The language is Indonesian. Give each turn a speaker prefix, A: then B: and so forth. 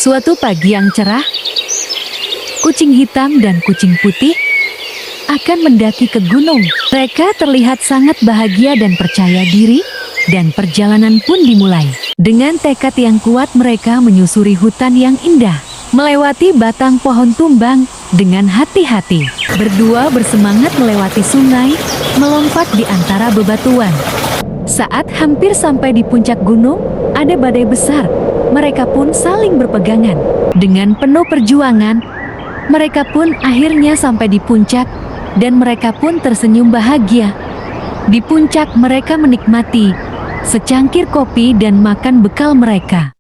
A: Suatu pagi yang cerah, kucing hitam dan kucing putih akan mendaki ke gunung. Mereka terlihat sangat bahagia dan percaya diri, dan perjalanan pun dimulai. Dengan tekad yang kuat mereka menyusuri hutan yang indah, melewati batang pohon tumbang dengan hati-hati. Berdua bersemangat melewati sungai, melompat di antara bebatuan. Saat hampir sampai di puncak gunung, ada badai besar. Mereka pun saling berpegangan. Dengan penuh perjuangan, mereka pun akhirnya sampai di puncak, dan mereka pun tersenyum bahagia. Di puncak mereka menikmati secangkir kopi dan makan bekal mereka.